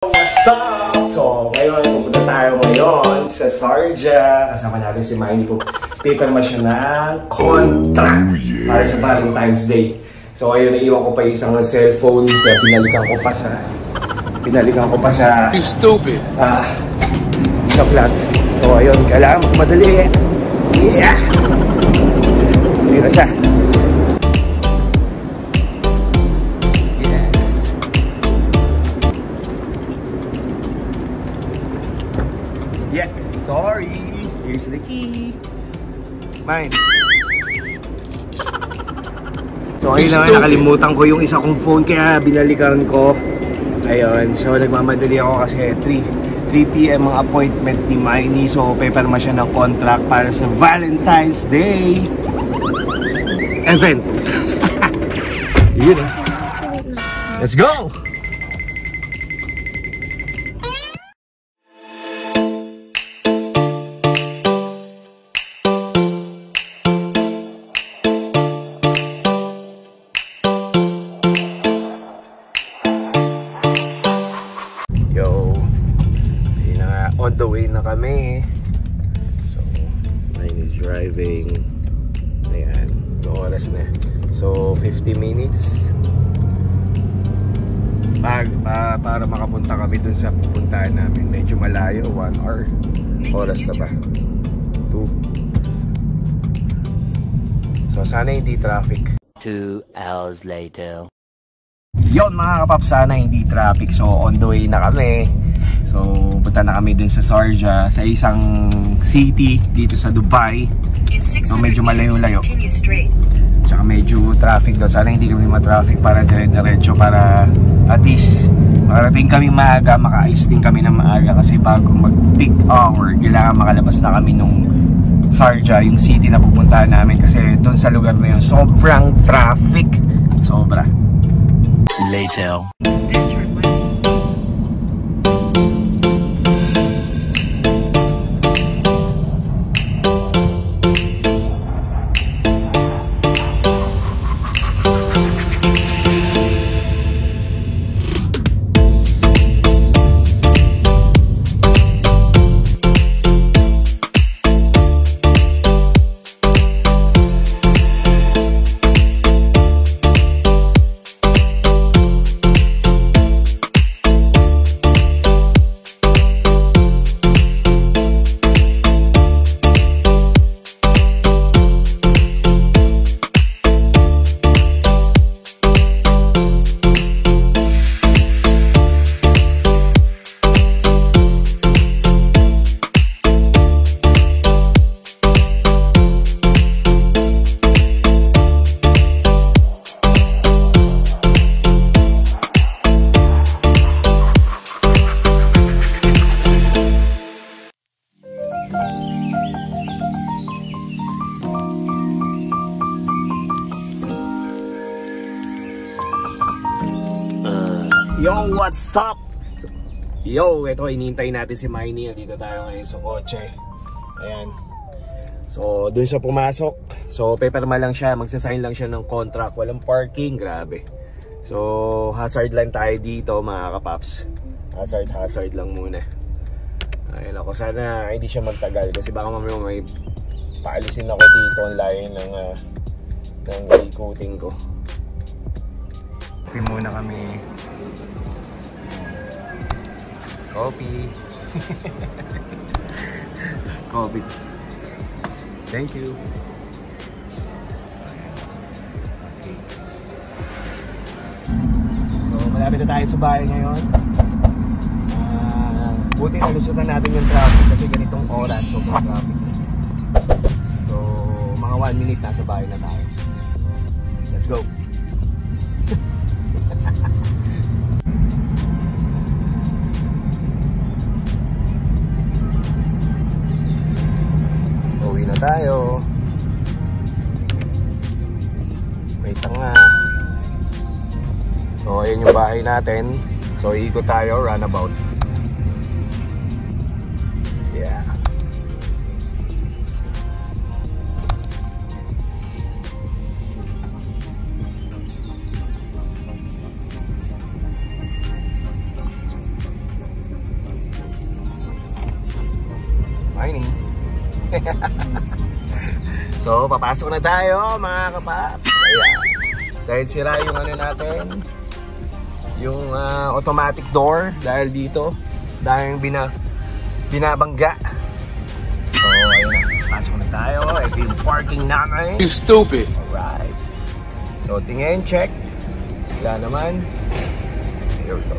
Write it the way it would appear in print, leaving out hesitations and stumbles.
What's up? So, ngayon, pupunta tayo ngayon sa Sarja. Kasama natin si Miley po. Paperma siya ng contract para sa Valentine's Day. So, ayun, naiwan ko pa isang cellphone. Kaya pinalikan ko pa sa You stupid! sa flat. So, ayun, kailangan madali. Yeah! Hindi na siya. Yeah, sorry. Here's the key. Mine. So ayun na, nakalimutan ko yung isa kong phone kaya binalikan ko. Ayun, so nagmamadali ako kasi 3 PM ang appointment ni Miley. So paperma siya ng contract para sa Valentine's Day event. Yun na. Let's go! On the way na kami. So, mine is driving. Ayan, oras na. So, 50 minutes. Para makapunta kami dun sa pupuntahan namin. Medyo malayo, 1 hour. Oras na ba? 2. So, sana hindi traffic. 2 hours later. Yon mga kapap, sana hindi traffic. So, on the way na kami. So, punta na kami dun sa Sarja, sa isang city dito sa Dubai. So, medyo malayo-layo. Tsaka medyo traffic doon. Sana hindi kami ma-traffic para dire-diretso para at least makarating kami maaga, maka-ice din kami na maaga kasi bago mag-peak hour, kailangan makalabas na kami nung Sarja, yung city na pupuntahan namin kasi doon sa lugar na yun, sobrang traffic. Sobra. Later. Yo, what's up? Yo, ito, inintay natin si Miley. Dito tayo ngayon sa kotse. Ayan. So, dun siya pumasok. So, paperma lang siya. Magsasign lang siya ng contract. Walang parking. Grabe. So, hazard lang tayo dito mga kapaps. Hazard lang muna. Ayun ako. Sana hindi siya magtagal. Kasi baka mamaya may paalisin ako dito. Ang layo ng ikuting ko. Kape muna kami. Coffee. Coffee. Thank you. So, malapit na tayo sa bahay ngayon. Buti na lusutan natin yung traffic kasi ganitong oras sobrang traffic. So, mga 1 minute nasa bahay na tayo. Let's go. Uwi na tayo. Wait nga. So ayun yung bahay natin. So iikot tayo, runabout. Yeah. Morning. So, papasok na tayo mga kapaps. Ayan. Dahil sira yung ano natin, yung automatic door dahil dito, dahil binabangga. So, ayun na. Pasok na tayo. Ito yung parking namin. You stupid. Alright. So, tingin, check. Wala naman. Here we go.